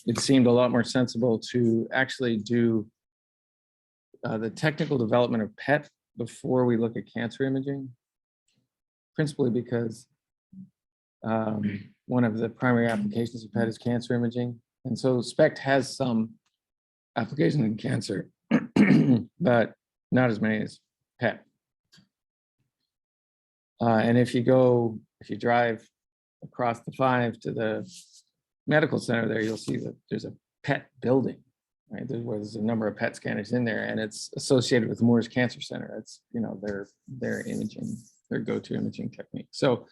it seemed a lot more sensible to actually do the technical development of PET before we look at cancer imaging, principally because one of the primary applications of PET is cancer imaging. And so SPECT has some applications in cancer, but not as many as PET. And if you drive across the 5 to the medical center there, you'll see that there's a PET building, right? There's a number of PET scanners in there, and it's associated with Moore's Cancer Center. It's, you know, their imaging, their go-to imaging technique. So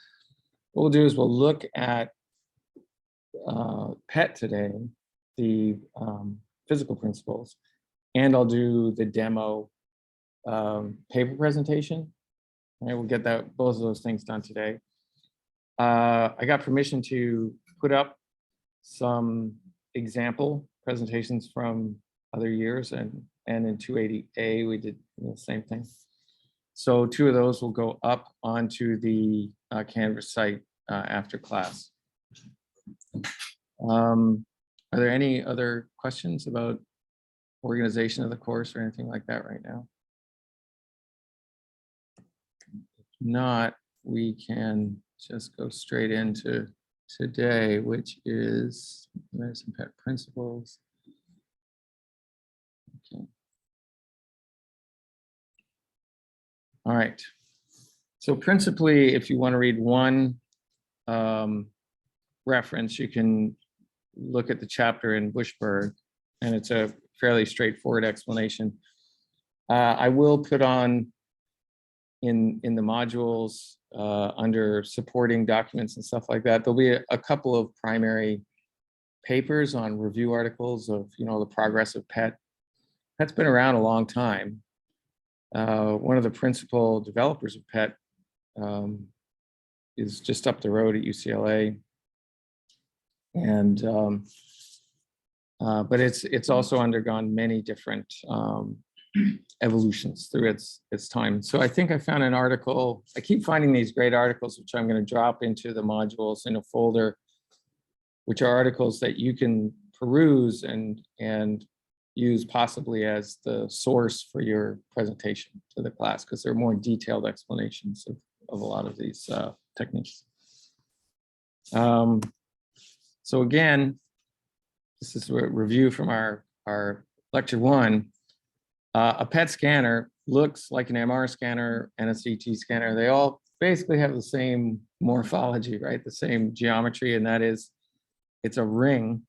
what we'll do is we'll look at PET today, the physical principles, and I'll do the demo paper presentation. All right, we'll get both of those things done today. I got permission to put up some example presentations from other years, and in 280A we did the same thing. So 2 of those will go up onto the Canvas site after class. Are there any other questions about organization of the course or anything like that right now? If not, we can just go straight into today, which is medicine PET principles. Okay. All right. So principally, if you want to read one reference, you can look at the chapter in Bushberg, and it's a fairly straightforward explanation. I will put on in the modules under supporting documents and stuff like that, there'll be a couple of primary papers on review articles of, you know, the progress of PET. PET's been around a long time. One of the principal developers of PET is just up the road at UCLA. And but it's also undergone many different evolutions through its time. So I think I found an article. I keep finding these great articles, which I'm going to drop into the modules in a folder, which are articles that you can peruse and use possibly as the source for your presentation to the class, because they're more detailed explanations of a lot of these techniques. So again, this is a review from our lecture 1. A PET scanner looks like an MR scanner and a CT scanner. They all basically have the same morphology, right? The same geometry, and that is, it's a ring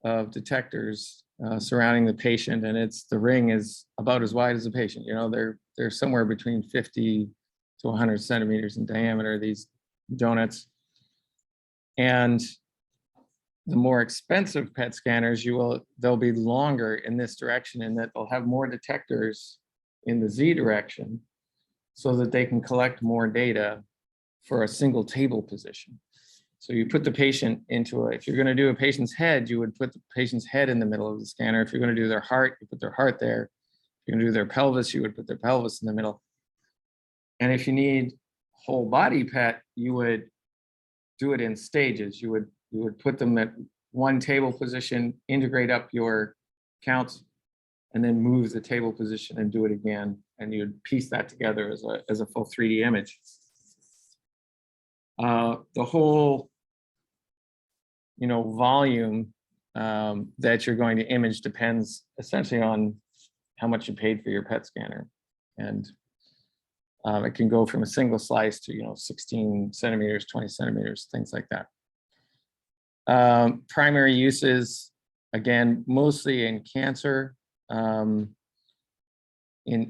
of detectors surrounding the patient, and the ring is about as wide as the patient. You know, they're somewhere between 50 to 100 centimeters in diameter, these donuts. And the more expensive PET scanners, they'll be longer in this direction, in that they'll have more detectors in the Z direction so that they can collect more data for a single table position. So you put the patient into if you're going to do a patient's head, you would put the patient's head in the middle of the scanner. If you're going to do their heart, you put their heart there. If you're going to do their pelvis, you would put their pelvis in the middle. And if you need whole body PET, you would do it in stages. You would put them at one table position, integrate up your counts, and then move the table position and do it again. And you'd piece that together as a full 3D image. The whole, you know, volume that you're going to image depends essentially on how much you paid for your PET scanner. And it can go from a single slice to, you know, 16 centimeters, 20 centimeters, things like that. Primary uses, again, mostly in cancer, in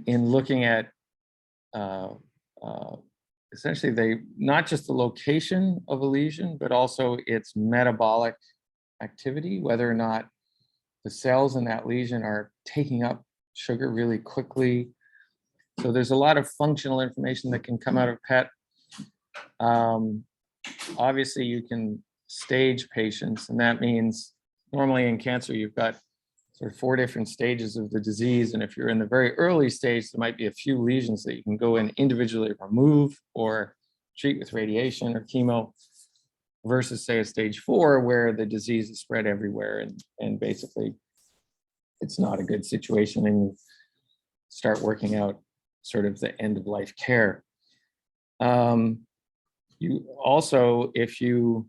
looking at essentially not just the location of a lesion, but also its metabolic activity, whether or not the cells in that lesion are taking up sugar really quickly. So there's a lot of functional information that can come out of PET. Obviously, you can stage patients, and that means normally in cancer, you've got sort of 4 different stages of the disease. And if you're in the very early stage, there might be a few lesions that you can go in individually remove or treat with radiation or chemo. versus say a stage 4 where the disease is spread everywhere and basically it's not a good situation and you start working out sort of the end of life care. You also, if you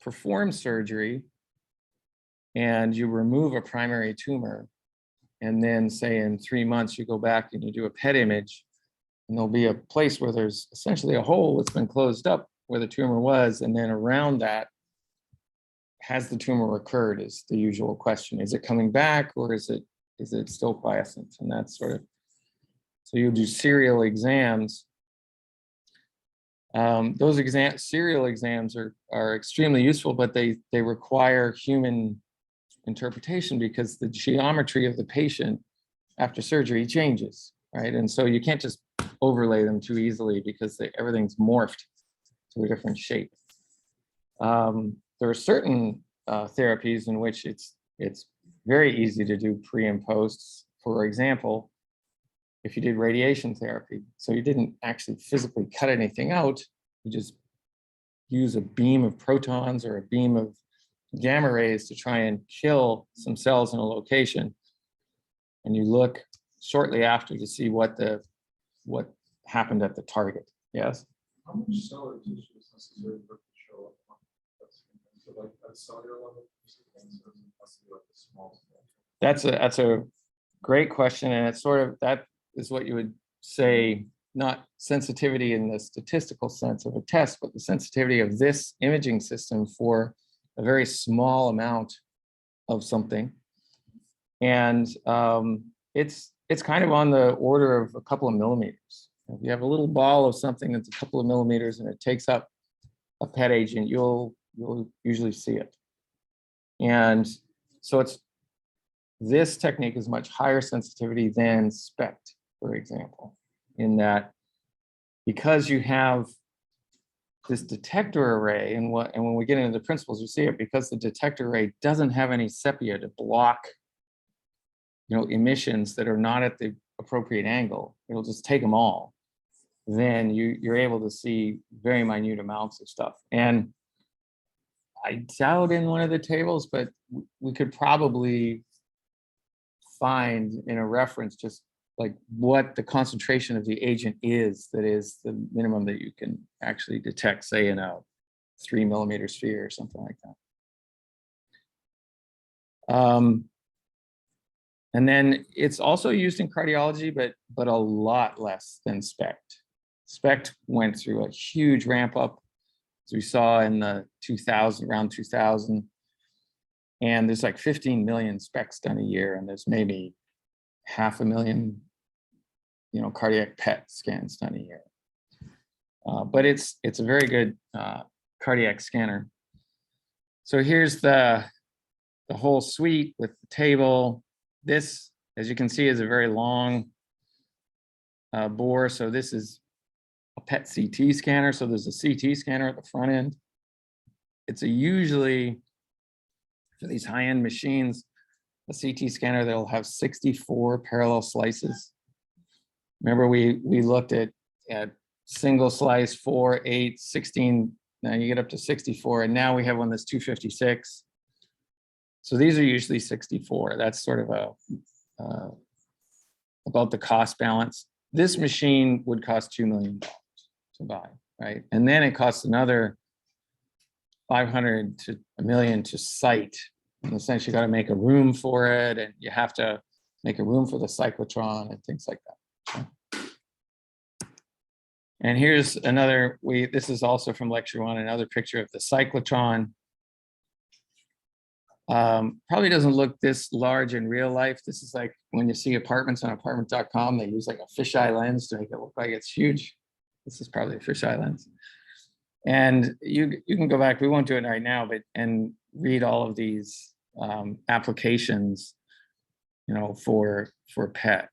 perform surgery and you remove a primary tumor, and then say in 3 months you go back and you do a PET image, and there'll be a place where there's essentially a hole that's been closed up where the tumor was, and then around that, has the tumor recurred is the usual question. Is it coming back or is it still quiescent? And that's sort of, so you'll do serial exams. Those serial exams are extremely useful, but they require human interpretation because the geometry of the patient after surgery changes, right? And so you can't just overlay them too easily because everything's morphed to a different shape. There are certain therapies in which it's very easy to do pre and posts. For example, if you did radiation therapy, so you didn't actually physically cut anything out, you just use a beam of protons or a beam of gamma rays to try and kill some cells in a location. And you look shortly after to see what happened at the target. Yes? How much cellular tissue is necessary for it to show up? So like at cellular level, like a small scale. That's a great question, and it's sort of, that is what you would say, not sensitivity in the statistical sense of a test, but the sensitivity of this imaging system for a very small amount of something. And it's kind of on the order of a couple of millimeters. If you have a little ball of something that's a couple of millimeters and it takes up a PET agent, you'll usually see it. And so this technique is much higher sensitivity than SPECT, for example, in that because you have this detector array, and when we get into the principles, you see it, because the detector array doesn't have any sepia to block, emissions that are not at the appropriate angle, it'll just take them all. Then you're able to see very minute amounts of stuff. And I doubt in one of the tables, but we could probably find in a reference just like what the concentration of the agent is that is the minimum that you can actually detect, say in a 3 millimeter sphere or something like that. And then it's also used in cardiology, but a lot less than SPECT. SPECT went through a huge ramp up, as we saw in the around 2000. And there's like 15 million SPECTs done a year, and there's maybe 500,000, cardiac PET scans done a year. But it's a very good cardiac scanner. So here's the whole suite with the table. This, as you can see, is a very long bore. So this is a PET CT scanner. So there's a CT scanner at the front end. It's usually, for these high-end machines, a CT scanner that'll have 64 parallel slices. Remember, we looked at single slice, 4, 8, 16. Now you get up to 64, and now we have one that's 256. So these are usually 64. That's sort of about the cost balance. This machine would cost $2 million to buy, right? And then it costs another 500 to $1 million to site. In the sense, you got to make a room for it, and you have to make a room for the cyclotron and things like that. And here's another, this is also from lecture 1, another picture of the cyclotron. Probably doesn't look this large in real life. This is like when you see apartments on apartment.com, they use like a fisheye lens to make it look like it's huge. This is probably a fisheye lens. And you can go back, we won't do it right now, and read all of these applications, for PET,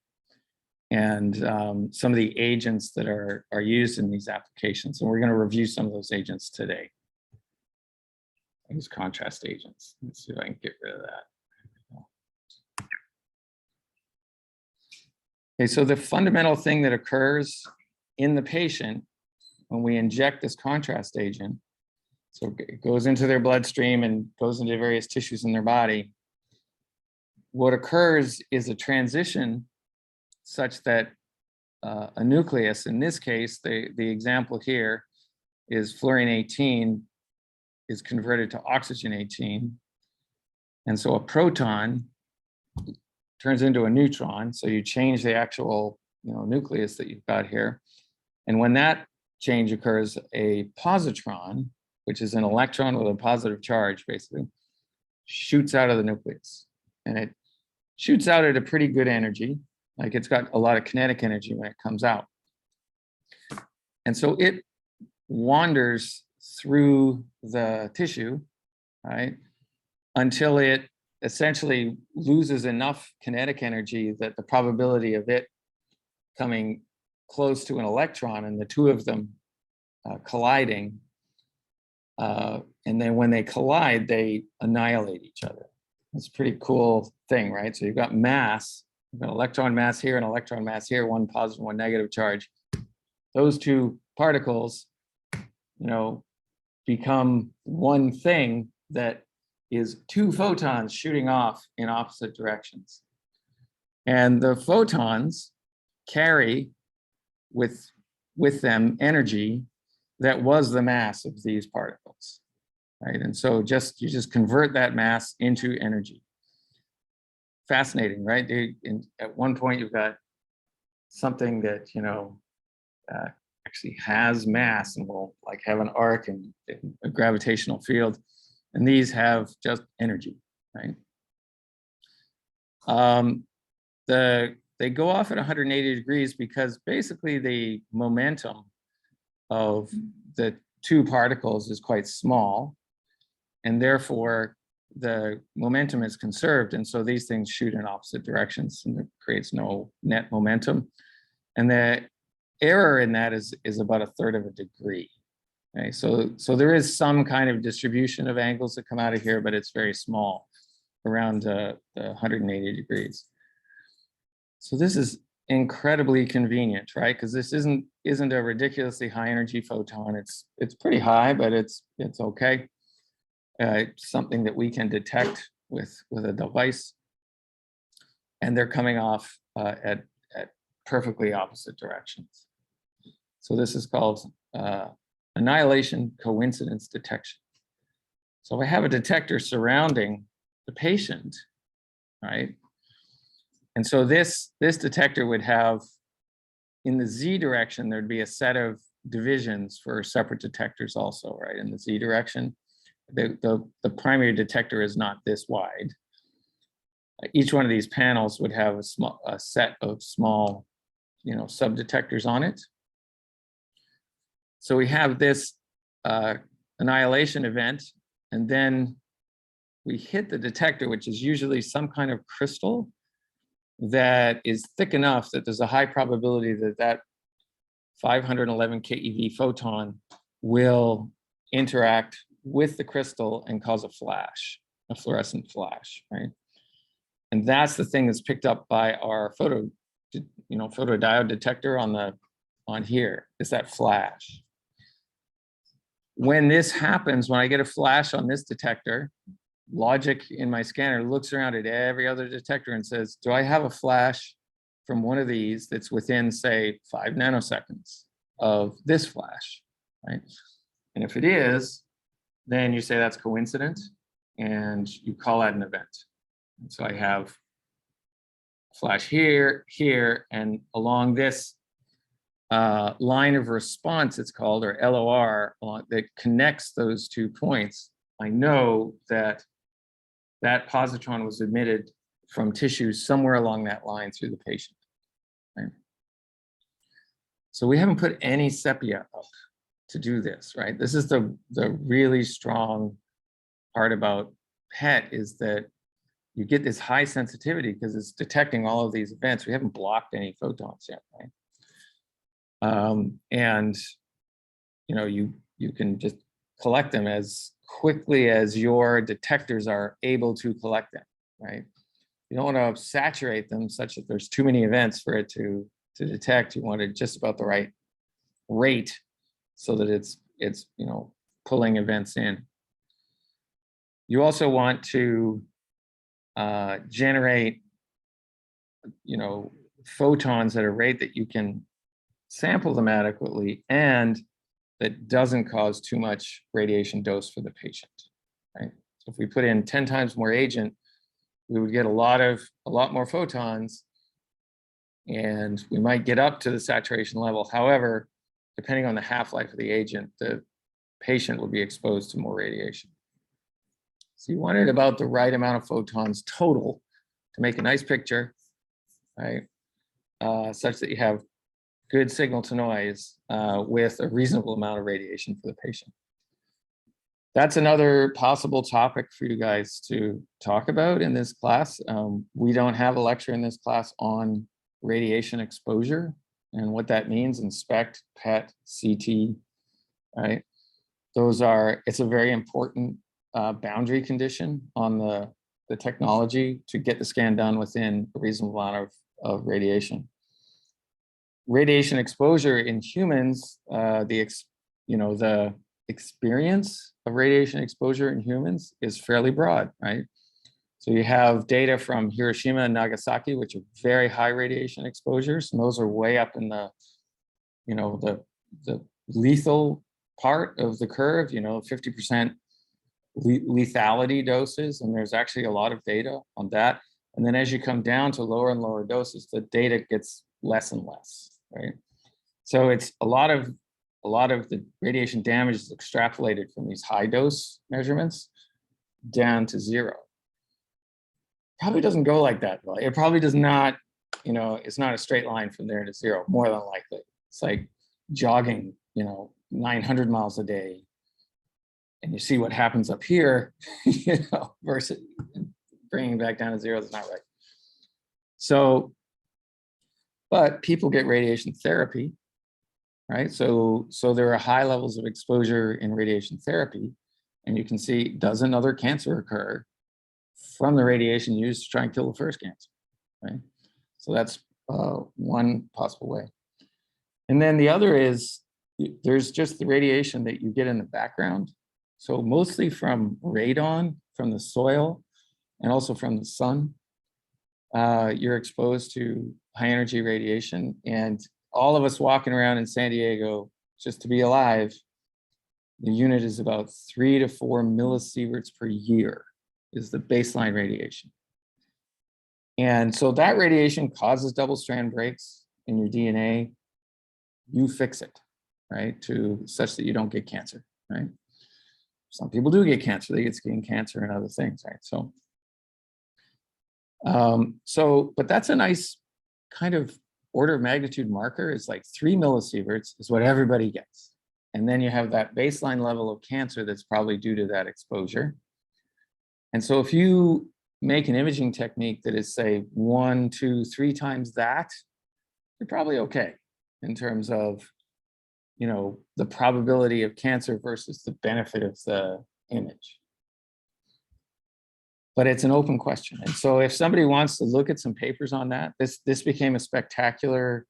and some of the agents that are used in these applications. And we're going to review some of those agents today. Use contrast agents. Let's see if I can get rid of that. Okay, so the fundamental thing that occurs in the patient when we inject this contrast agent So it goes into their bloodstream and goes into various tissues in their body. What occurs is a transition such that a nucleus, in this case, the example here is fluorine 18 is converted to oxygen 18. And so a proton turns into a neutron. So you change the actual nucleus that you've got here. And when that change occurs, a positron, which is an electron with a positive charge, basically, shoots out of the nucleus. And it shoots out at a pretty good energy. Like it's got a lot of kinetic energy when it comes out. And so it wanders through the tissue, right, until it essentially loses enough kinetic energy that the probability of it coming close to an electron and the two of them colliding, and then when they collide, they annihilate each other. It's a pretty cool thing, right? So you've got mass, you've got electron mass here and electron mass here, one positive, one negative charge. Those two particles, become one thing that is two photons shooting off in opposite directions. And the photons carry with them energy that was the mass of these particles, right? And so you just convert that mass into energy. Fascinating, right? At one point, you've got something that actually has mass and will like have an arc and a gravitational field, and these have just energy, right? They go off at 180 degrees because basically the momentum of the two particles is quite small, and therefore the momentum is conserved, and so these things shoot in opposite directions and it creates no net momentum. And the error in that is about 1/3 of a degree. Okay, so there is some kind of distribution of angles that come out of here, but it's very small, around 180 degrees. So this is incredibly convenient, right? Because this isn't a ridiculously high energy photon. It's pretty high, but it's okay. It's something that we can detect with a device, and they're coming off at perfectly opposite directions. So this is called annihilation coincidence detection. So if I have a detector surrounding the patient, right? And so this detector would have, in the Z direction, there'd be a set of divisions for separate detectors also, right? In the Z direction, the primary detector is not this wide. Each one of these panels would have a set of small, sub-detectors on it. So we have this annihilation event, and then we hit the detector, which is usually some kind of crystal that is thick enough that there's a high probability that 511 keV photon will interact with the crystal and cause a flash, a fluorescent flash, right? And that's the thing that's picked up by our photodiode detector on here, is that flash. When this happens, when I get a flash on this detector, logic in my scanner looks around at every other detector and says, do I have a flash from one of these that's within, say, 5 nanoseconds of this flash, right? And if it is, then you say that's coincident and you call that an event. And so I have a flash here, here, and along this line of response, it's called, or LOR, that connects those 2 points, I know that that positron was emitted from tissue somewhere along that line through the patient. Right? So we haven't put any sepia up to do this, right? This is the really strong part about PET, is that you get this high sensitivity because it's detecting all of these events. We haven't blocked any photons yet, right? And you can just collect them as quickly as your detectors are able to collect them, right? You don't want to saturate them such that there's too many events for it to detect. You want it just about the right rate so that it's pulling events in. You also want to generate, photons at a rate that you can sample them adequately and that doesn't cause too much radiation dose for the patient, right? So if we put in 10 times more agent, we would get a lot more photons, and we might get up to the saturation level. However, depending on the half-life of the agent, the patient will be exposed to more radiation. So you want it about the right amount of photons total to make a nice picture, right? Such that you have good signal to noise with a reasonable amount of radiation for the patient. That's another possible topic for you guys to talk about in this class. We don't have a lecture in this class on radiation exposure and what that means in SPECT, PET, CT, right? It's a very important boundary condition on the technology to get the scan done within a reasonable amount of radiation. Radiation exposure in humans, the experience of radiation exposure in humans is fairly broad, right? So you have data from Hiroshima and Nagasaki, which are very high radiation exposures, and those are way up in the lethal part of the curve, 50% lethality doses, and there's actually a lot of data on that. And then as you come down to lower and lower doses, the data gets less and less, right? So it's a lot of the radiation damage is extrapolated from these high dose measurements down to zero. Probably doesn't go like that, though. It probably does not, it's not a straight line from there to zero, more than likely. It's like jogging, 900 miles a day, and you see what happens up here, versus bringing it back down to zero is not right. So, but people get radiation therapy, right? So there are high levels of exposure in radiation therapy, and you can see, does another cancer occur from the radiation used to try and kill the first cancer, right? So that's one possible way. And then the other is, there's just the radiation that you get in the background. So mostly from radon, from the soil, and also from the sun, you're exposed to high energy radiation. And all of us walking around in San Diego, just to be alive, the unit is about 3 to 4 millisieverts per year is the baseline radiation. And so that radiation causes double strand breaks in your DNA. You fix it, right? To such that you don't get cancer, right? Some people do get cancer. They get skin cancer and other things, right? So, but that's a nice kind of order of magnitude marker. It's like 3 millisieverts is what everybody gets. And then you have that baseline level of cancer that's probably due to that exposure. And so if you make an imaging technique that is, say, 1, 2, 3 times that, you're probably okay in terms of, the probability of cancer versus the benefit of the image. But it's an open question. And so if somebody wants to look at some papers on that, this became a spectacular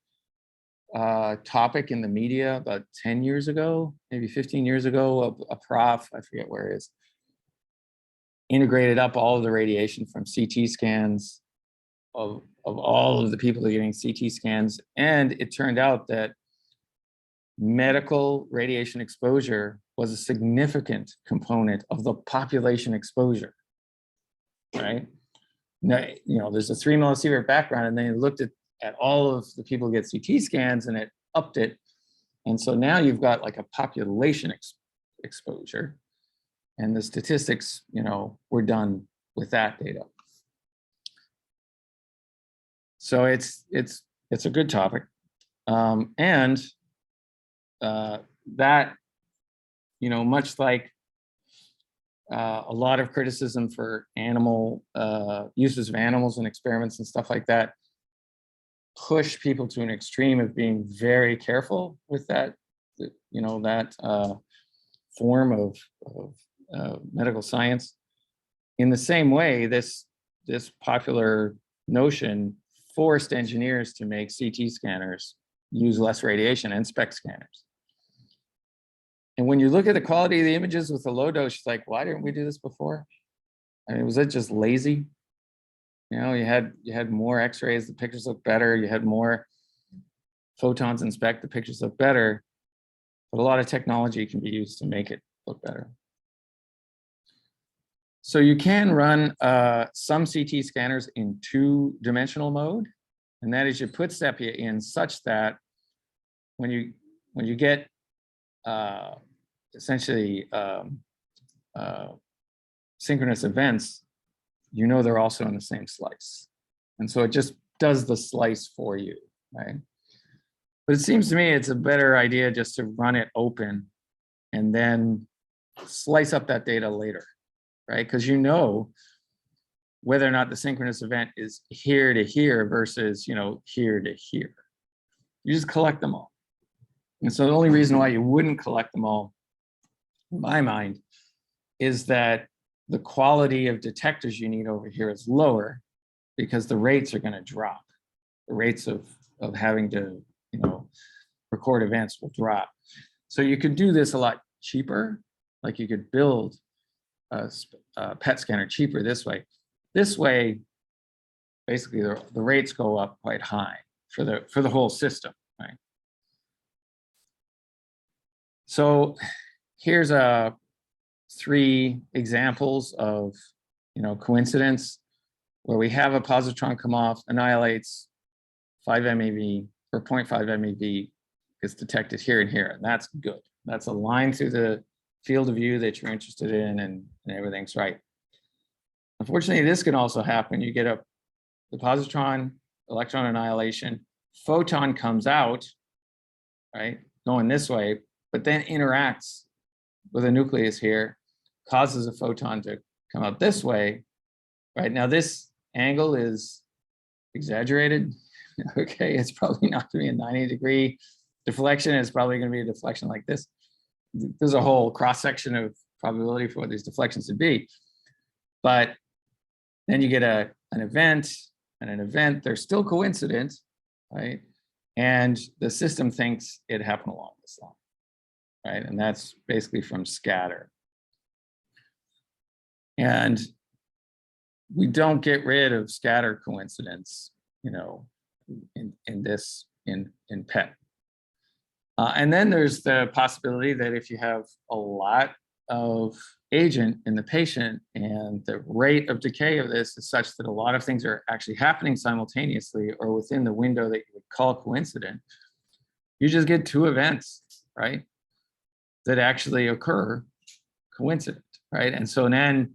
topic in the media about 10 years ago, maybe 15 years ago. A prof, I forget where it is, integrated up all of the radiation from CT scans of all of the people getting CT scans. And it turned out that medical radiation exposure was a significant component of the population exposure, right? Now, there's a 3 millisievert background, and then it looked at all of the people who get CT scans, and it upped it. And so now you've got like a population exposure, and the statistics, we're done with that data. So it's a good topic. That, much like a lot of criticism for animal uses of animals in experiments and stuff like that, push people to an extreme of being very careful with that, that form of medical science. In the same way, this popular notion forced engineers to make CT scanners use less radiation and SPECT scanners. And when you look at the quality of the images with the low dose, she's like, why didn't we do this before? I mean, was it just lazy? You know, you had more X-rays, the pictures look better. You had more photons inspect, the pictures look better. But a lot of technology can be used to make it look better. So you can run some CT scanners in 2-dimensional mode, and that is you put sepia in such that when you get essentially synchronous events, you know they're also in the same slice. And so it just does the slice for you, right? But it seems to me it's a better idea just to run it open and then slice up that data later, right? Because you know whether or not the synchronous event is here to here versus, you know, here to here. You just collect them all. And so the only reason why you wouldn't collect them all, in my mind, is that the quality of detectors you need over here is lower because the rates are going to drop. The rates of having to, you know, record events will drop. So you could do this a lot cheaper. Like you could build a PET scanner cheaper this way. This way, basically the rates go up quite high for the whole system, right? So here's 3 examples of, you know, coincidence where we have a positron come off, annihilates 5 MeV or 0.5 MeV is detected here and here, and that's good. That's aligned to the field of view that you're interested in, and everything's right. Unfortunately, this can also happen. You get the positron, electron annihilation, photon comes out, right, going this way, but then interacts with a nucleus here, causes a photon to come out this way, right? Now this angle is exaggerated, okay? It's probably not gonna be a 90-degree deflection. It's probably gonna be a deflection like this. There's a whole cross-section of probability for what these deflections would be. But then you get an event and an event, they're still coincident, right? And the system thinks it happened along this line, right? And that's basically from scatter. And we don't get rid of scatter coincidence, you know, in PET. And then there's the possibility that if you have a lot of agent in the patient and the rate of decay of this is such that a lot of things are actually happening simultaneously or within the window that you would call coincident, you just get 2 events, right, that actually occur coincident, right? And so then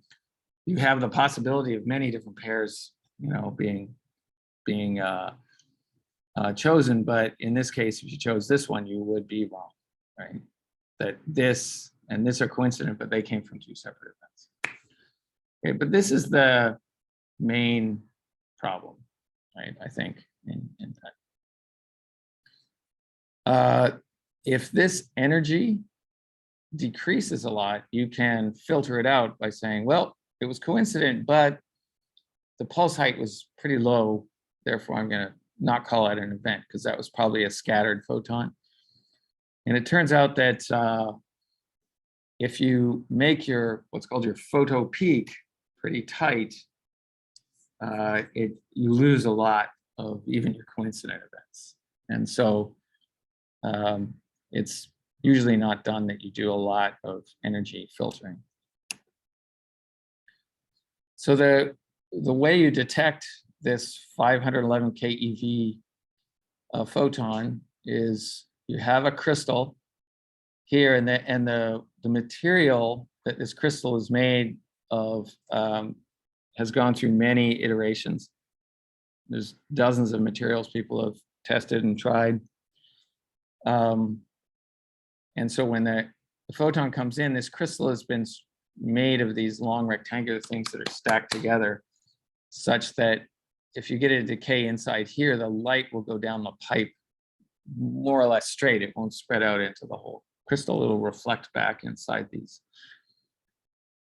you have the possibility of many different pairs, you know, being chosen, but in this case, if you chose this one, you would be wrong, right? That this and this are coincident, but they came from 2 separate events. Okay, but this is the main problem, right? I think in that. If this energy decreases a lot, you can filter it out by saying, well, it was coincident, but the pulse height was pretty low. Therefore, I'm going to not call it an event because that was probably a scattered photon. And it turns out that if you make your what's called your photo peak pretty tight, you lose a lot of even your coincident events. And so it's usually not done that you do a lot of energy filtering. So the way you detect this 511 keV photon is you have a crystal here, and the material that this crystal is made of has gone through many iterations. There's dozens of materials people have tested and tried. And so when the photon comes in, this crystal has been made of these long rectangular things that are stacked together such that if you get a decay inside here, the light will go down the pipe more or less straight. It won't spread out into the whole crystal. It'll reflect back inside these,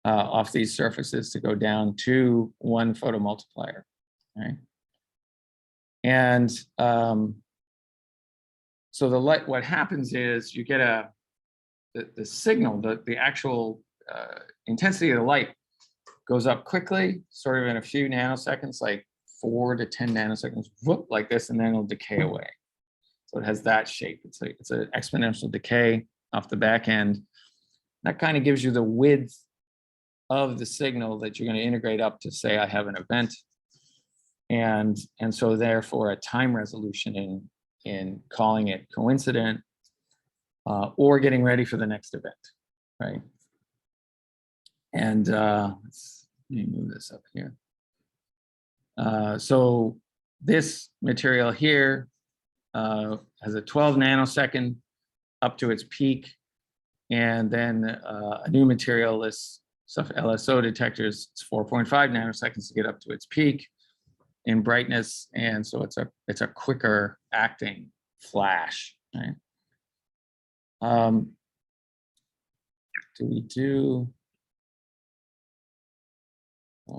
off these surfaces to go down to 1 photomultiplier, right? And so the light, what happens is you get the signal, the actual intensity of the light goes up quickly, sort of in a few nanoseconds, like 4 to 10 nanoseconds, whoop, like this, and then it'll decay away. So it has that shape. It's an exponential decay off the back end. That kind of gives you the width of the signal that you're going to integrate up to say I have an event. And so therefore a time resolution in calling it coincident or getting ready for the next event, right? And let me move this up here. So this material here has a 12 nanosecond up to its peak. And then a new material, this stuff LSO detectors, it's 4.5 nanoseconds to get up to its peak in brightness. And so it's a quicker acting flash, right? Well,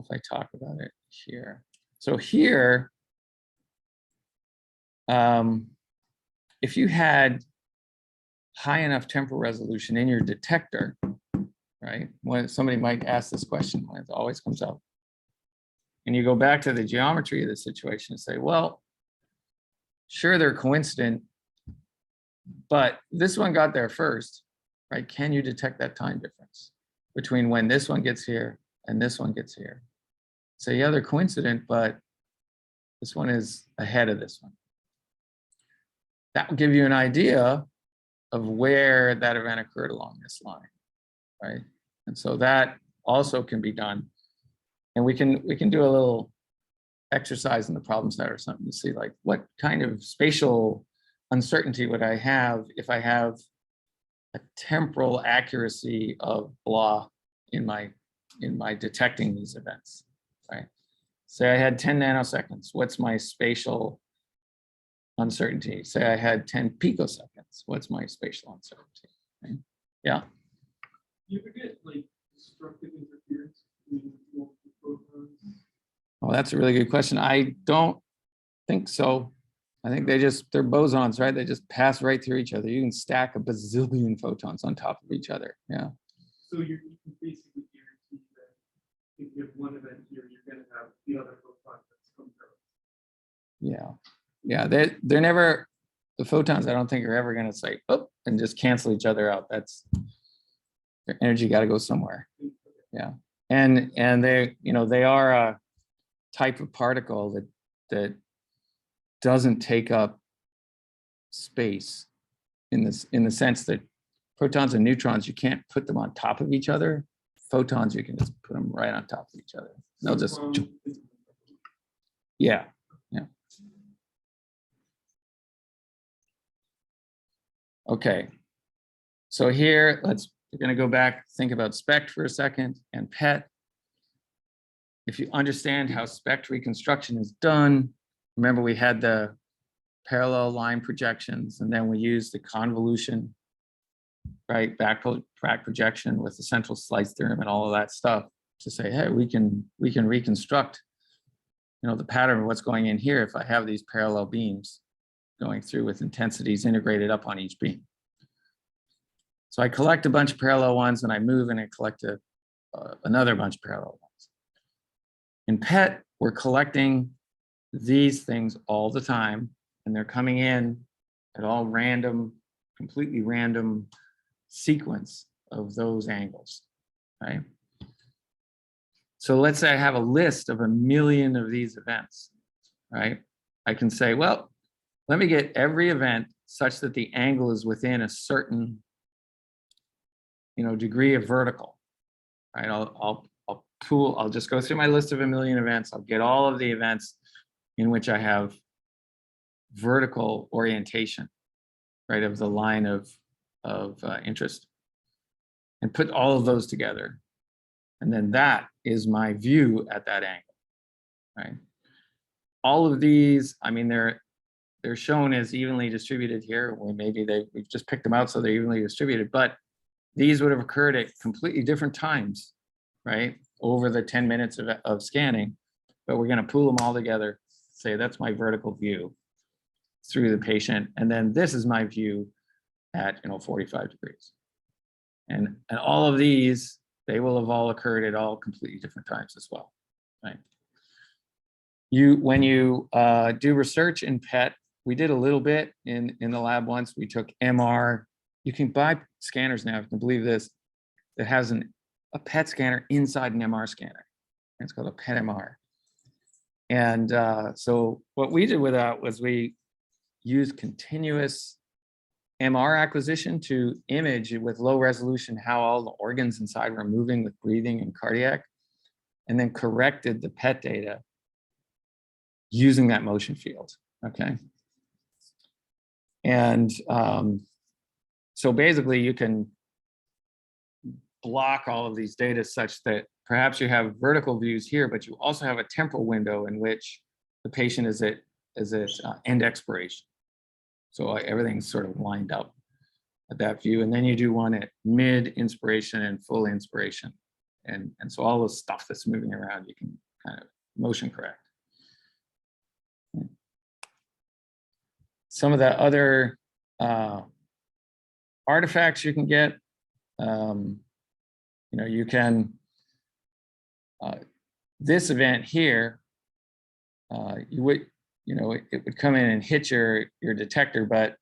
if I talk about it here. So here, if you had high enough temporal resolution in your detector, right? When somebody might ask this question, when it always comes up, and you go back to the geometry of the situation and say, well, sure, they're coincident, but this one got there first, right? Can you detect that time difference between when this one gets here and this one gets here? So yeah, they're coincident, but this one is ahead of this one. That will give you an idea of where that event occurred along this line, right? And so that also can be done. And we can do a little exercise in the problem set or something to see like what kind of spatial uncertainty would I have if I have a temporal accuracy of blah in my detecting these events, right? Say I had 10 nanoseconds, what's my spatial uncertainty? Say I had 10 picoseconds, what's my spatial uncertainty? Right? Yeah. You ever get like destructive interference between multiple photons? Well, that's a really good question. I don't think so. I think they're bosons, right? They just pass right through each other. You can stack a bazillion photons on top of each other. Yeah. So you can basically guarantee that if you have one event here, you're going to have the other photon that's come through. Yeah. Yeah. They're never, the photons I don't think are ever going to say, oh, and just cancel each other out. That's, their energy got to go somewhere. Yeah. And they, they are a type of particle that doesn't take up space in the sense that protons and neutrons, you can't put them on top of each other. Photons, you can just put them right on top of each other. They'll just, yeah. Okay. So here, we're going to go back, think about SPECT for a second and PET. If you understand how SPECT reconstruction is done, remember we had the parallel line projections, and then we used the convolution, right, back projection with the central slice theorem and all of that stuff to say, hey, we can reconstruct, the pattern of what's going in here if I have these parallel beams going through with intensities integrated up on each beam. So I collect a bunch of parallel ones, and I move and I collect another bunch of parallel ones. In PET, we're collecting these things all the time, and they're coming in at all random, completely random sequence of those angles, right? So let's say I have a list of 1 million of these events, right? I can say, well, let me get every event such that the angle is within a certain, degree of vertical, right? I'll just go through my list of 1 million events. I'll get all of the events in which I have vertical orientation, right, of the line of interest, and put all of those together. And then that is my view at that angle, right? All of these, I mean, they're shown as evenly distributed here. Well, maybe we've just picked them out so they're evenly distributed, but these would have occurred at completely different times, right, over the 10 minutes of scanning. But we're going to pool them all together, say that's my vertical view through the patient, and then this is my view at 45 degrees. And all of these, they will have all occurred at all completely different times as well, right? When you do research in PET, we did a little bit in the lab once. We took MR. You can buy scanners now, if you can believe this, that has a PET scanner inside an MR scanner. It's called a PET MR. And so what we did with that was we used continuous MR acquisition to image with low resolution how all the organs inside were moving with breathing and cardiac, and then corrected the PET data using that motion field, okay? And so basically you can block all of these data such that perhaps you have vertical views here, but you also have a temporal window in which the patient is at end expiration. So everything's sort of lined up at that view. And then you do one at mid inspiration and full inspiration. And so all the stuff that's moving around, you can kind of motion correct. Some of the other artifacts you can get, you know, you can, this event here, you would, you know, it would come in and hit your detector, but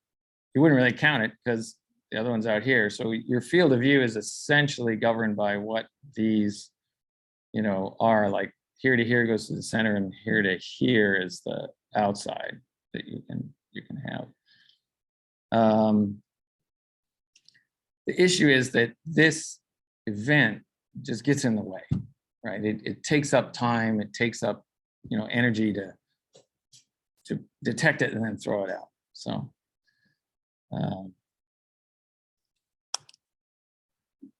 you wouldn't really count it because the other one's out here. So your field of view is essentially governed by what these, you know, are. Like here to here goes to the center, and here to here is the outside that you can have. The issue is that this event just gets in the way, right? It takes up time, it takes up, you know, energy to detect it and then throw it out.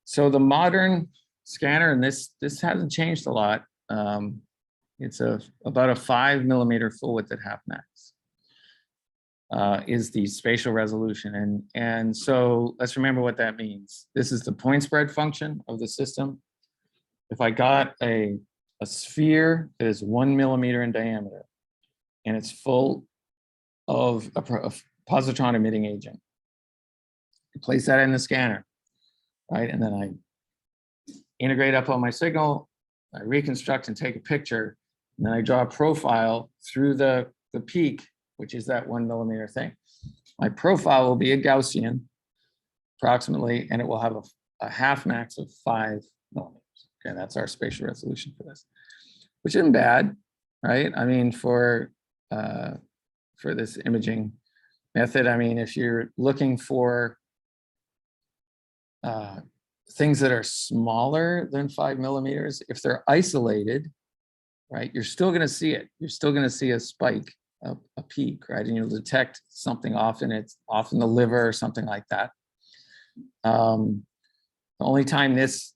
So the modern scanner, and this hasn't changed a lot. It's about a 5 millimeter full width at half max. Is the spatial resolution. And so let's remember what that means. This is the point spread function of the system. If I got a sphere that is 1 millimeter in diameter and it's full of a positron emitting agent, I place that in the scanner, right? And then I integrate up on my signal, I reconstruct and take a picture, and then I draw a profile through the peak, which is that 1 millimeter thing. My profile will be a Gaussian, approximately, and it will have a half max of 5 millimeters. Okay, that's our spatial resolution for this, which isn't bad, right? I mean, for this imaging method, I mean, if you're looking for things that are smaller than 5 millimeters, if they're isolated, right, you're still going to see it. You're still going to see a spike, a peak, right? And you'll detect something often. It's often the liver or something like that. The only time this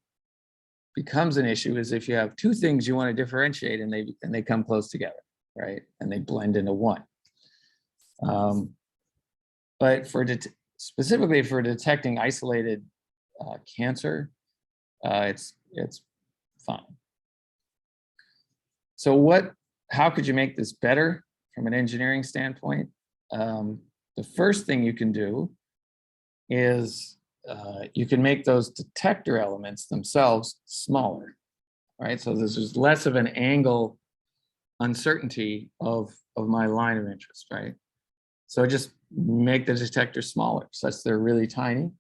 becomes an issue is if you have two things you want to differentiate and they come close together, right? And they blend into one. But specifically for detecting isolated cancer, it's fine. So how could you make this better from an engineering standpoint? The first thing you can do is you can make those detector elements themselves smaller, right? So there's less of an angle uncertainty of my line of interest, right? So just make the detector smaller such they're really tiny.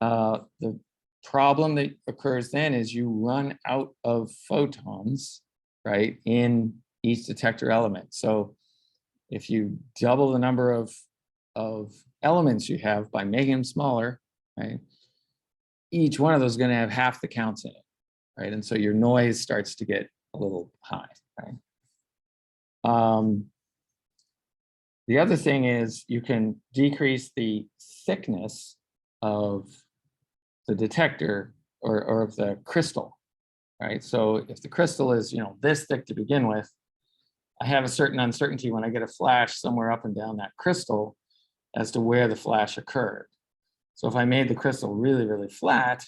The problem that occurs then is you run out of photons, right, in each detector element. So if you double the number of elements you have by making them smaller, right, each one of those is going to have half the counts in it, right? And so your noise starts to get a little high, right? The other thing is you can decrease the thickness of the detector or of the crystal, right? So if the crystal is, you know, this thick to begin with, I have a certain uncertainty when I get a flash somewhere up and down that crystal as to where the flash occurred. So if I made the crystal really, really flat,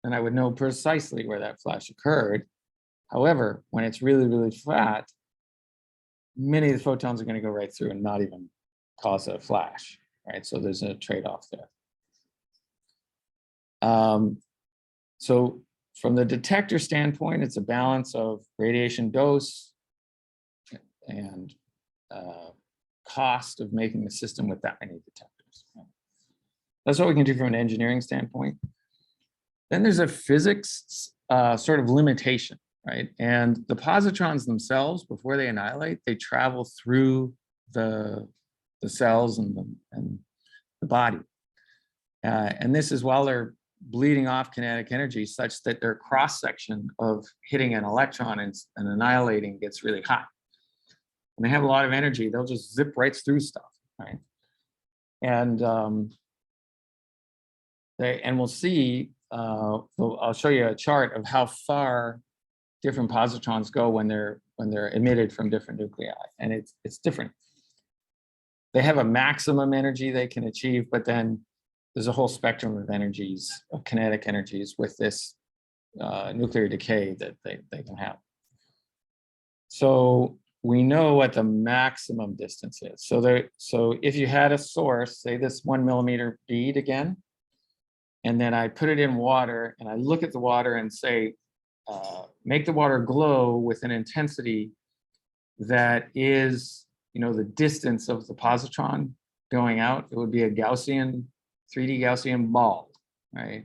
then I would know precisely where that flash occurred. However, when it's really, really flat, many of the photons are going to go right through and not even cause a flash, right? So there's a trade-off there. So from the detector standpoint, it's a balance of radiation dose and cost of making the system with that many detectors. That's what we can do from an engineering standpoint. Then there's a physics sort of limitation, right? And the positrons themselves, before they annihilate, they travel through the cells and the body. And this is while they're bleeding off kinetic energy such that their cross-section of hitting an electron and annihilating gets really hot. And they have a lot of energy, they'll just zip right through stuff, right? And we'll see, I'll show you a chart of how far different positrons go when they're emitted from different nuclei, and it's different. They have a maximum energy they can achieve, but then there's a whole spectrum of energies, of kinetic energies with this nuclear decay that they can have. So we know what the maximum distance is. So if you had a source, say this 1 millimeter bead again, and then I put it in water and I look at the water and say, make the water glow with an intensity that is, the distance of the positron going out, it would be a Gaussian, 3D Gaussian ball, right?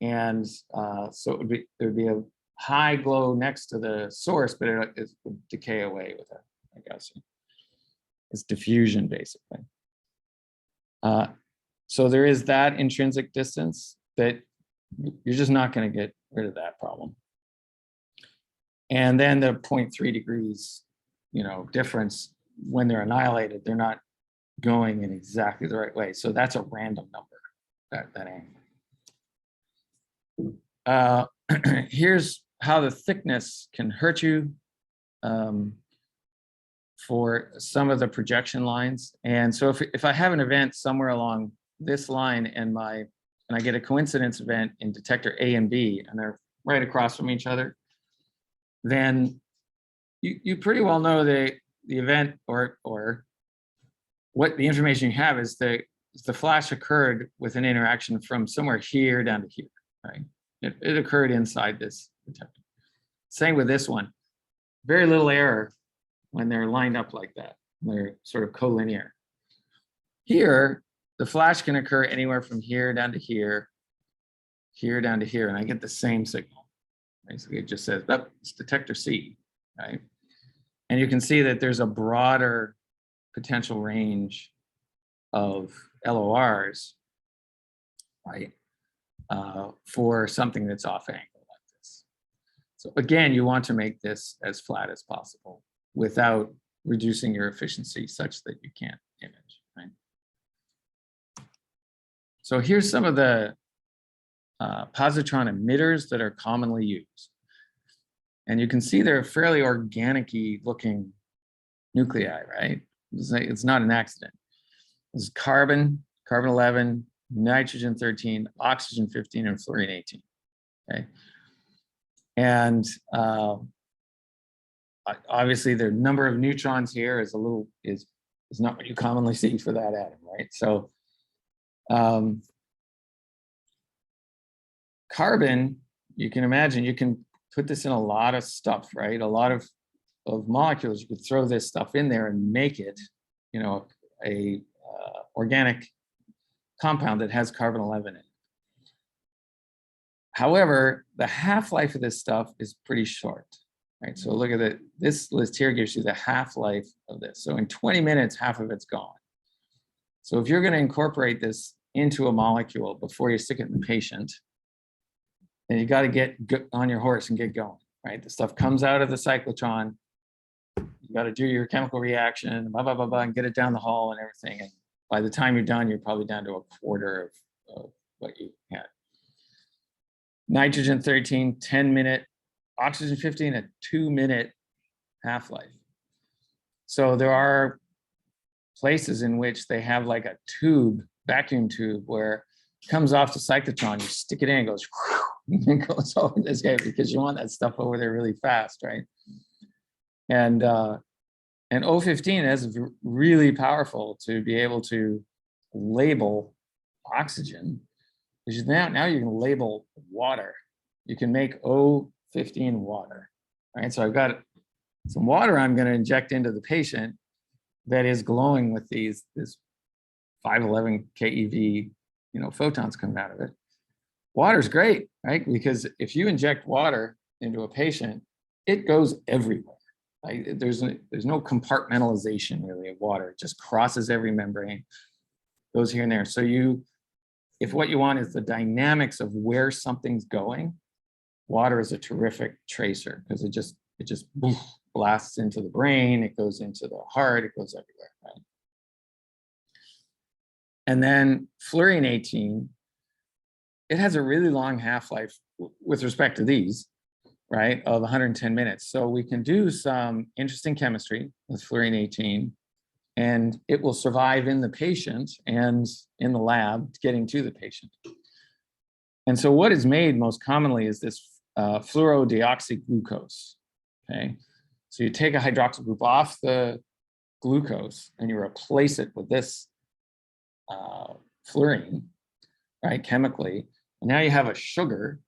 And so it would be a high glow next to the source, but it would decay away with a Gaussian. It's diffusion, basically. So there is that intrinsic distance that you're just not going to get rid of that problem. And then the 0.3 degrees, difference when they're annihilated, they're not going in exactly the right way. So that's a random number, that angle. Here's how the thickness can hurt you for some of the projection lines. And so if I have an event somewhere along this line and I get a coincidence event in detector A and B, and they're right across from each other, then you pretty well know the event or what the information you have is the flash occurred with an interaction from somewhere here down to here, right? It occurred inside this detector. Same with this one. Very little error when they're lined up like that. They're sort of collinear. Here, the flash can occur anywhere from here down to here, here down to here, and I get the same signal. Basically, it just says, oh, it's detector C, right? And you can see that there's a broader potential range of LORs, right, for something that's off angle like this. So again, you want to make this as flat as possible without reducing your efficiency such that you can't image, right? So here's some of the positron emitters that are commonly used. And you can see they're fairly organic-y looking nuclei, right? It's not an accident. This is carbon, carbon 11, nitrogen 13, oxygen 15, and fluorine 18. Okay. And obviously the number of neutrons here is not what you commonly see for that atom, right? So carbon, you can imagine, you can put this in a lot of stuff, right? A lot of molecules. You could throw this stuff in there and make it, a organic compound that has carbon 11 in it. However, the half-life of this stuff is pretty short, right? So look at it. This list here gives you the half-life of this. So in 20 minutes, half of it's gone. So if you're going to incorporate this into a molecule before you stick it in the patient, then you got to get on your horse and get going, right? The stuff comes out of the cyclotron. You got to do your chemical reaction, blah, blah, blah, blah, and get it down the hall and everything. And by the time you're done, you're probably down to a quarter of what you had. Nitrogen 13, 10-minute, oxygen 15, a 2-minute half-life. So there are places in which they have like a tube, vacuum tube, where it comes off the cyclotron, you stick it in, it goes, whew, and goes over this guy because you want that stuff over there really fast, right? And O15 is really powerful to be able to label oxygen is now you can label water. You can make O15 water. All right, so I've got some water I'm going to inject into the patient that is glowing with this 511 keV, photons coming out of it. Water's great, right? Because if you inject water into a patient, it goes everywhere. Right? There's no compartmentalization really of water. It just crosses every membrane, goes here and there. So if what you want is the dynamics of where something's going, water is a terrific tracer because it just blasts into the brain, it goes into the heart, it goes everywhere, right? And then fluorine 18, it has a really long half-life with respect to these, right, of 110 minutes. So we can do some interesting chemistry with fluorine 18, and it will survive in the patient and in the lab getting to the patient. And so what is made most commonly is this fluorodeoxyglucose, okay? So you take a hydroxyl group off the glucose and you replace it with this fluorine, right, chemically. And now you have a sugar,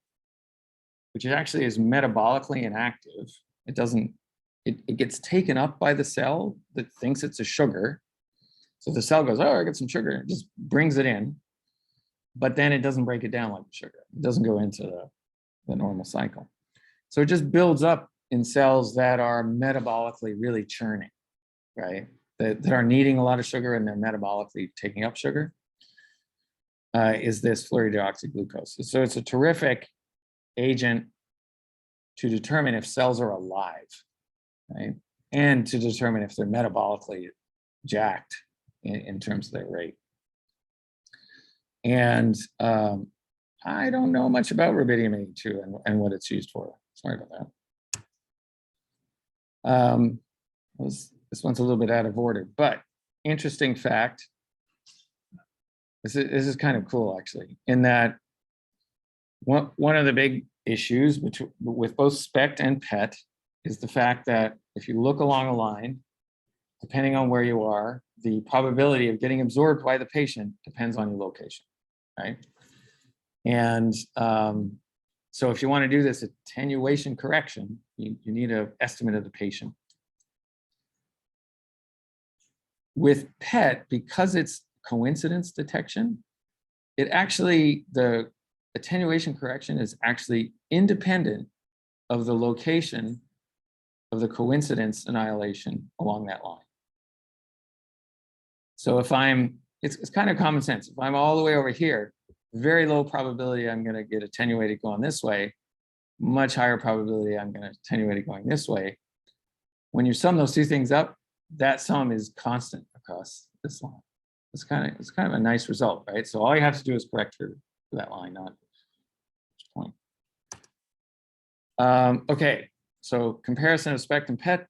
which actually is metabolically inactive. It gets taken up by the cell that thinks it's a sugar. So the cell goes, oh, I got some sugar. It just brings it in, but then it doesn't break it down like sugar. It doesn't go into the normal cycle. So it just builds up in cells that are metabolically really churning, right? That are needing a lot of sugar and they're metabolically taking up sugar, is this fluorodeoxyglucose. So it's a terrific agent to determine if cells are alive, right? And to determine if they're metabolically jacked in terms of their rate. And I don't know much about rubidium-82 and what it's used for. Sorry about that. This one's a little bit out of order, but interesting fact. This is kind of cool, actually, in that one of the big issues with both SPECT and PET is the fact that if you look along a line, depending on where you are, the probability of getting absorbed by the patient depends on your location, right? And so if you want to do this attenuation correction, you need an estimate of the patient. With PET, because it's coincidence detection, the attenuation correction is actually independent of the location of the coincidence annihilation along that line. So if it's kind of common sense. If I'm all the way over here, very low probability I'm going to get attenuated going this way, much higher probability I'm going to attenuate it going this way. When you sum those two things up, that sum is constant across this line. It's kind of a nice result, right? So all you have to do is correct for that line, not point. Okay, so comparison of SPECT and PET.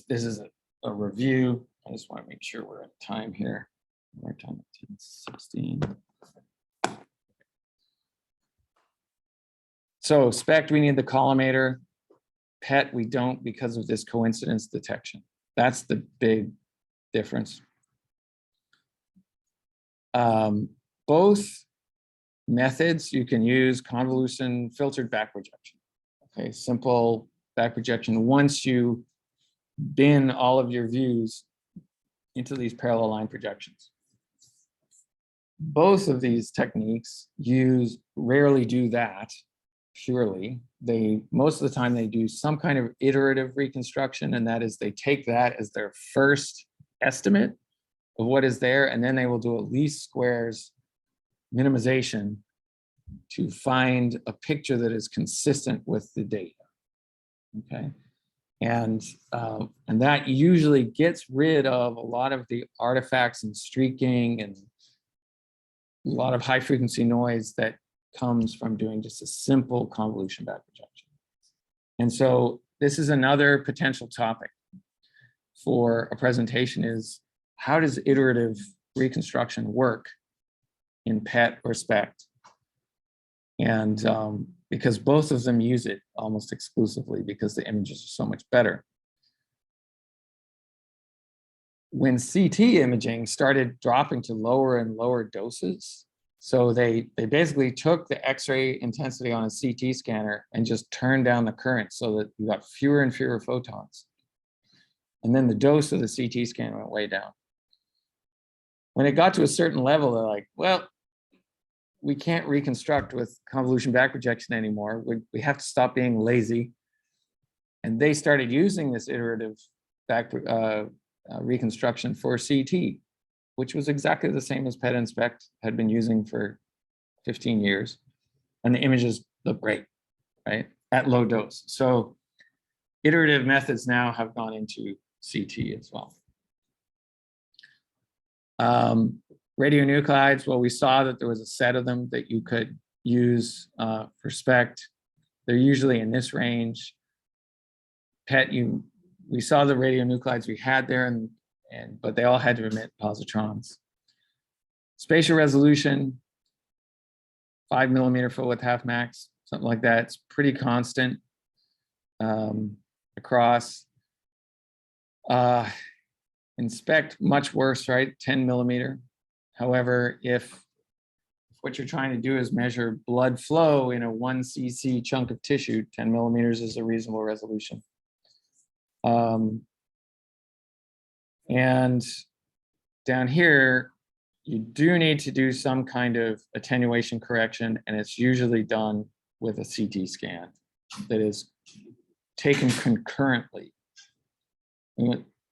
This is a review. I just want to make sure we're at time here. We're at time at 10:16. So SPECT, we need the collimator. PET, we don't because of this coincidence detection. That's the big difference. Both methods, you can use convolution filtered back projection. Okay, simple back projection. Once you bin all of your views into these parallel line projections. Both of these techniques rarely do that purely. Most of the time they do some kind of iterative reconstruction, and that is they take that as their first estimate of what is there, and then they will do a least squares minimization to find a picture that is consistent with the data. Okay, and that usually gets rid of a lot of the artifacts and streaking and a lot of high frequency noise that comes from doing just a simple convolution back projection. And so this is another potential topic for a presentation is how does iterative reconstruction work in PET or SPECT? And because both of them use it almost exclusively because the images are so much better. when CT imaging started dropping to lower and lower doses, so they basically took the X-ray intensity on a CT scanner and just turned down the current so that you got fewer and fewer photons. And then the dose of the CT scan went way down. When it got to a certain level, they're like, well, we can't reconstruct with convolution back projection anymore. We have to stop being lazy. And they started using this iterative back reconstruction for CT, which was exactly the same as PET Inspect had been using for 15 years. And the images look great, right? At low dose. So iterative methods now have gone into CT as well. Radionuclides, well, we saw that there was a set of them that you could use for SPECT. They're usually in this range. PET, we saw the radionuclides we had there, but they all had to emit positrons. Spatial resolution, 5 millimeter full width half max, something like that. It's pretty constant across. Inspect, much worse, right? 10 millimeter. However, if what you're trying to do is measure blood flow in a 1 cc chunk of tissue, 10 millimeters is a reasonable resolution. And down here, you do need to do some kind of attenuation correction, and it's usually done with a CT scan that is taken concurrently.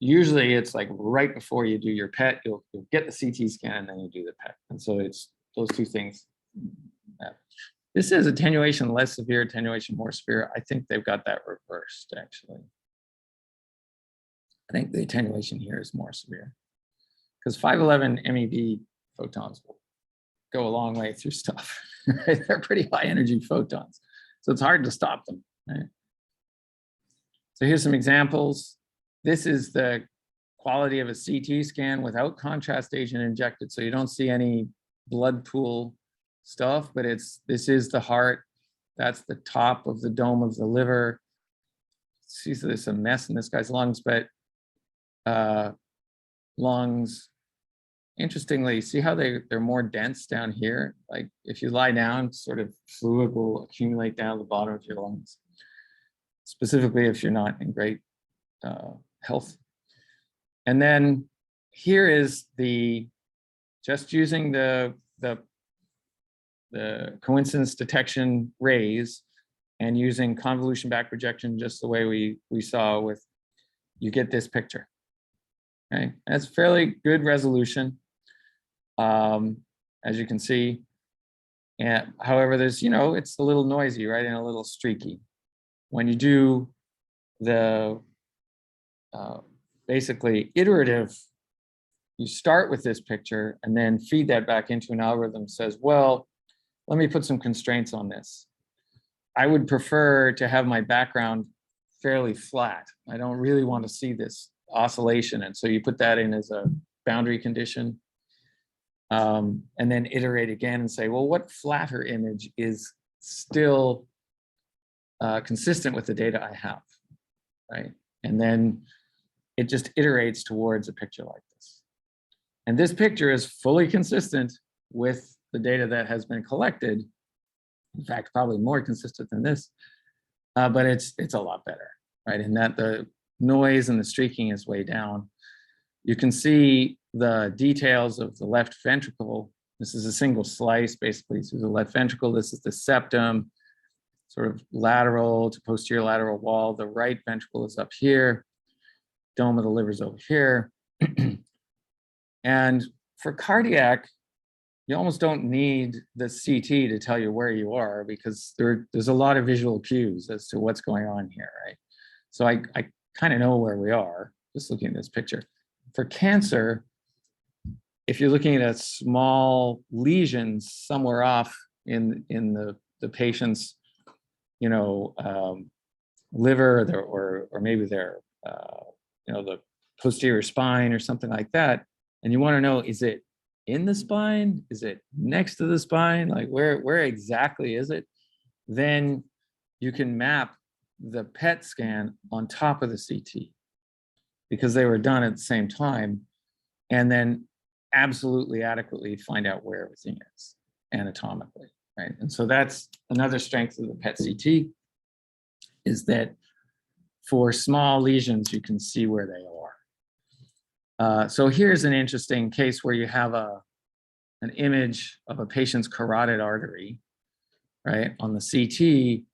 Usually it's like right before you do your PET, you'll get the CT scan and then you do the PET. And so it's those two things. Yeah. This is attenuation less severe, attenuation more severe. I think they've got that reversed, actually. I think the attenuation here is more severe because 511 MeV photons will go a long way through stuff. They're pretty high energy photons. So it's hard to stop them, right? So here's some examples. This is the quality of a CT scan without contrast agent injected. So you don't see any blood pool stuff, but this is the heart. That's the top of the dome of the liver. See, so there's a mess in this guy's lungs, but lungs, interestingly, see how they're more dense down here? Like if you lie down, sort of fluid will accumulate down the bottom of your lungs, specifically if you're not in great health. And then here is just using the coincidence detection rays and using convolution back projection just the way we saw with, you get this picture. Okay, that's fairly good resolution, as you can see. And however, there's, it's a little noisy, right, and a little streaky. When you do the basically iterative, you start with this picture and then feed that back into an algorithm that says, well, let me put some constraints on this. I would prefer to have my background fairly flat. I don't really want to see this oscillation. And so you put that in as a boundary condition, and then iterate again and say, well, what flatter image is still consistent with the data I have, right? And then it just iterates towards a picture like this. And this picture is fully consistent with the data that has been collected. In fact, probably more consistent than this, but it's a lot better, right? In that the noise and the streaking is way down. You can see the details of the left ventricle. This is a single slice, basically, through the left ventricle. This is the septum, sort of lateral to posterior lateral wall. The right ventricle is up here. Dome of the liver is over here. And for cardiac, you almost don't need the CT to tell you where you are because there's a lot of visual cues as to what's going on here, right? So I kind of know where we are just looking at this picture. For cancer, if you're looking at a small lesion somewhere off in the patient's, liver or maybe their, the posterior spine or something like that, and you want to know, is it in the spine? Is it next to the spine? Like where exactly is it? Then you can map the PET scan on top of the CT because they were done at the same time. and then absolutely adequately find out where everything is anatomically, right? And so that's another strength of the PET CT, is that for small lesions, you can see where they are. So here's an interesting case where you have an image of a patient's carotid artery, right, on the CT.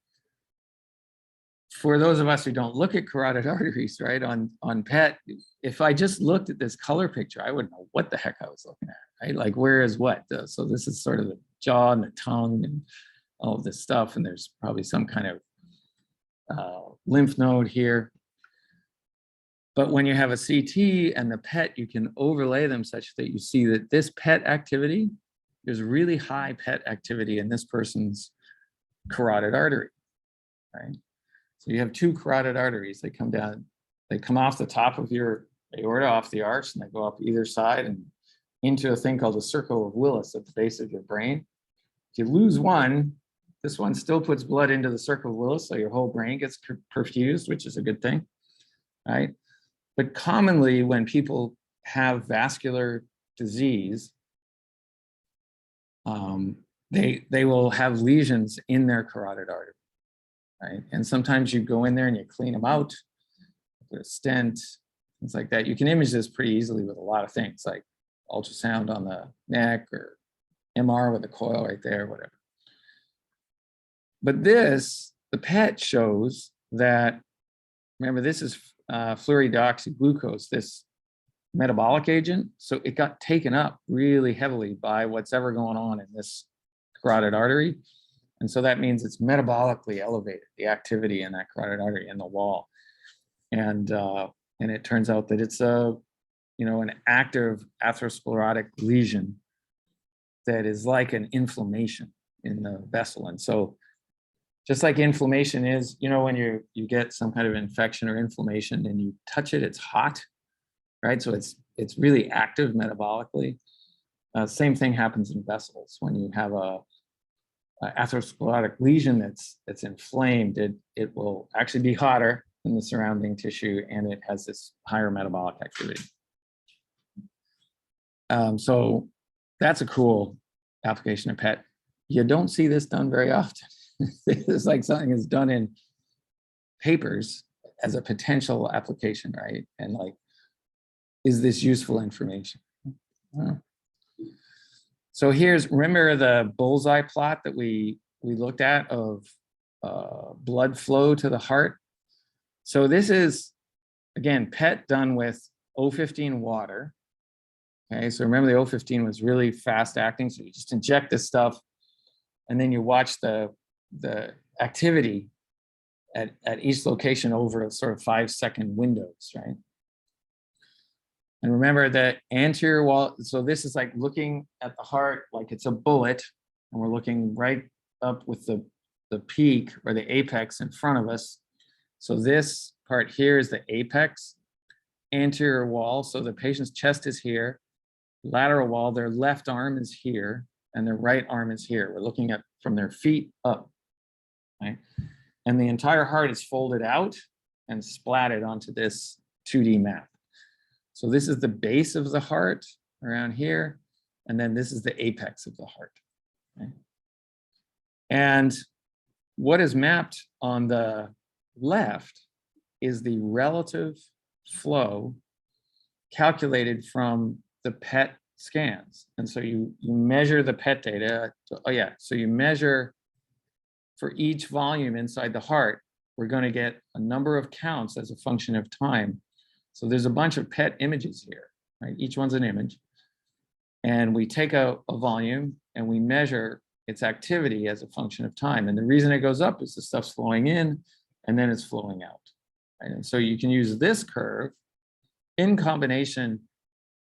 For those of us who don't look at carotid arteries, right, on PET, if I just looked at this color picture, I wouldn't know what the heck I was looking at, right? Like, where is what? So this is sort of the jaw and the tongue and all of this stuff, and there's probably some kind of lymph node here. But when you have a CT and the PET, you can overlay them such that you see that this PET activity, there's really high PET activity in this person's carotid artery, right? So you have two carotid arteries. They come down, they come off the top of your aorta, off the arch, and they go up either side and into a thing called the circle of Willis at the base of your brain. If you lose one, this one still puts blood into the circle of Willis, so your whole brain gets perfused, which is a good thing, right? But commonly when people have vascular disease, they will have lesions in their carotid artery, right? And sometimes you go in there and you clean them out, put a stent, things like that. You can image this pretty easily with a lot of things like ultrasound on the neck or MR with a coil right there, whatever. But this, the PET shows that, remember, this is fluorodeoxyglucose, this metabolic agent. So it got taken up really heavily by what's ever going on in this carotid artery. And so that means it's metabolically elevated, the activity in that carotid artery in the wall. And it turns out that it's an active atherosclerotic lesion that is like an inflammation in the vessel. And so just like inflammation is, when you get some kind of infection or inflammation and you touch it, it's hot, right? So it's really active metabolically. Same thing happens in vessels. When you have a atherosclerotic lesion that's inflamed, it will actually be hotter than the surrounding tissue, and it has this higher metabolic activity. So that's a cool application of PET. You don't see this done very often. It's like something that's done in papers as a potential application, right? And like, is this useful information? So remember the bullseye plot that we looked at of blood flow to the heart? So this is, again, PET done with O15 water. Okay, so remember the O15 was really fast acting, so you just inject this stuff and then you watch the activity at each location over a sort of 5-second windows, right? And remember that anterior wall, so this is like looking at the heart like it's a bullet, and we're looking right up with the peak or the apex in front of us. So this part here is the apex, anterior wall, so the patient's chest is here, lateral wall, their left arm is here, and their right arm is here. We're looking at from their feet up, right? And the entire heart is folded out and splatted onto this 2D map. So this is the base of the heart around here, and then this is the apex of the heart. Okay? And what is mapped on the left is the relative flow calculated from the PET scans. And so you measure the PET data. So you measure for each volume inside the heart, we're going to get a number of counts as a function of time. So there's a bunch of PET images here, right? Each one's an image. And we take a volume and we measure its activity as a function of time. And the reason it goes up is the stuff's flowing in and then it's flowing out. Right? And so you can use this curve in combination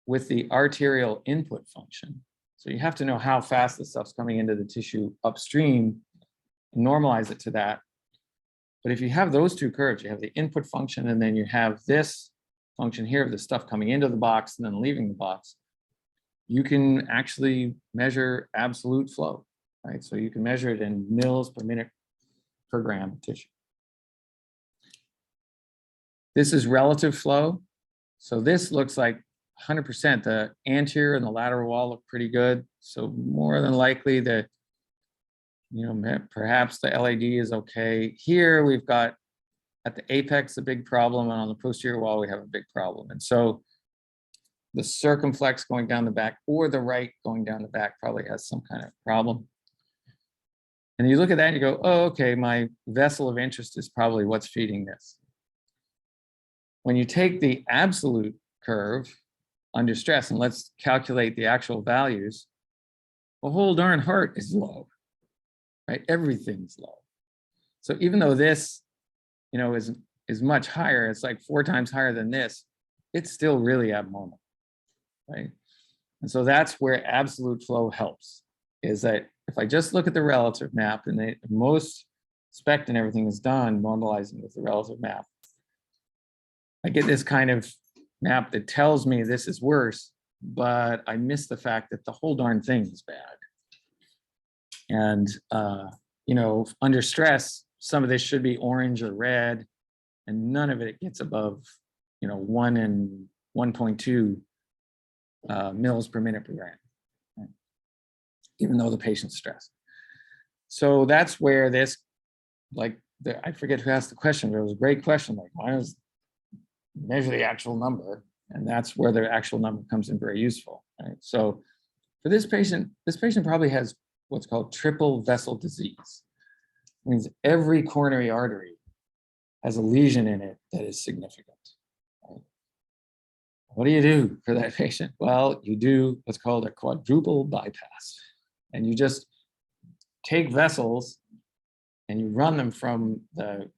with the arterial input function. So you have to know how fast the stuff's coming into the tissue upstream, normalize it to that. But if you have those two curves, you have the input function and then you have this function here of the stuff coming into the box and then leaving the box, you can actually measure absolute flow, right? So you can measure it in mils per minute per gram of tissue. This is relative flow. So this looks like 100%. The anterior and the lateral wall look pretty good. So more than likely that, perhaps the LAD is okay. Here we've got at the apex a big problem, and on the posterior wall we have a big problem. And so the circumflex going down the back or the right going down the back probably has some kind of problem. And you look at that and you go, oh, okay, my vessel of interest is probably what's feeding this. When you take the absolute curve under stress, and let's calculate the actual values, the whole darn heart is low, right? Everything's low. So even though this, is much higher, it's like 4 times higher than this, it's still really abnormal, right? And so that's where absolute flow helps, is that if I just look at the relative map, and most SPECT and everything is done normalizing with the relative map, I get this kind of map that tells me this is worse, but I miss the fact that the whole darn thing is bad. And, under stress, some of this should be orange or red, and none of it gets above, 1 and 1.2 mils per minute per gram, right? Even though the patient's stressed. So that's where this, I forget who asked the question, but it was a great question. Like, why does measure the actual number? And that's where the actual number comes in very useful, right? So for this patient probably has what's called triple vessel disease. It means every coronary artery has a lesion in it that is significant, right? What do you do for that patient? Well, you do what's called a quadruple bypass. And you just take vessels and you run them from their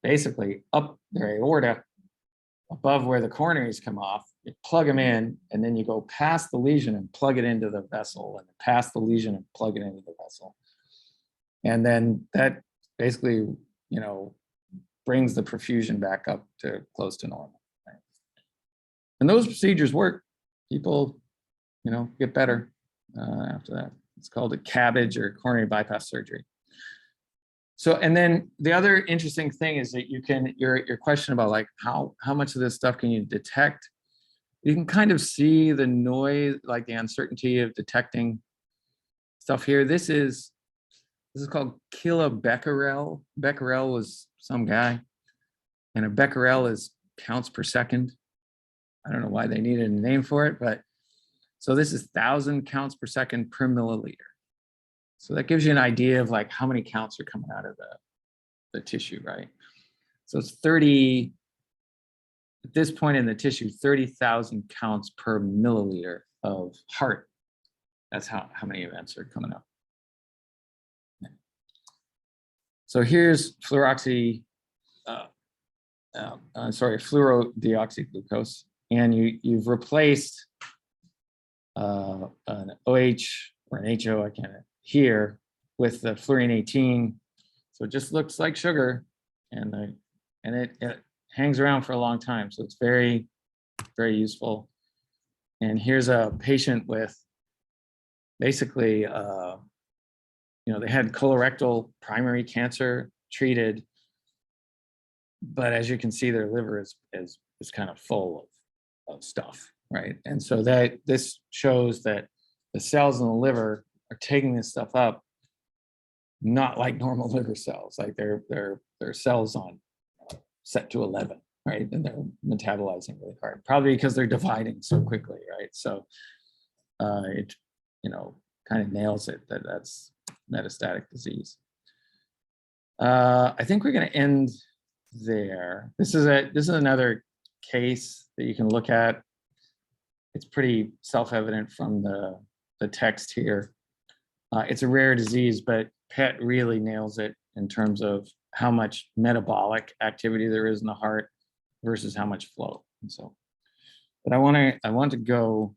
basically up their aorta above where the coronaries come off, you plug them in, and then you go past the lesion and plug it into the vessel, and past the lesion and plug it into the vessel. And then that basically, brings the perfusion back up to close to normal, right? And those procedures work. People, get better after that. It's called a CABG, or coronary bypass surgery. So, and then the other interesting thing is that your question about like how much of this stuff can you detect? You can kind of see the noise, like the uncertainty of detecting stuff here. This is called kilobecquerel. Becquerel was some guy, and a becquerel is counts per second. I don't know why they needed a name for it, but so this is 1,000 counts per second per milliliter. So that gives you an idea of like how many counts are coming out of the tissue, right? So it's 30, at this point in the tissue, 30,000 counts per milliliter of heart. That's how many events are coming up. So here's fluorodeoxyglucose, and you've replaced an OH or an HO, I can't, here with the fluorine 18. So it just looks like sugar, and it hangs around for a long time. So it's very, very useful. And here's a patient with basically, they had colorectal primary cancer treated, but as you can see, their liver is kind of full of stuff, right? And so this shows that the cells in the liver are taking this stuff up, not like normal liver cells, like their cells on set to 11, right? And they're metabolizing really hard, probably because they're dividing so quickly, right? So it, kind of nails it that that's metastatic disease. I think we're going to end there. This is another case that you can look at. It's pretty self-evident from the text here. It's a rare disease, but PET really nails it in terms of how much metabolic activity there is in the heart versus how much flow. And so, but I want to go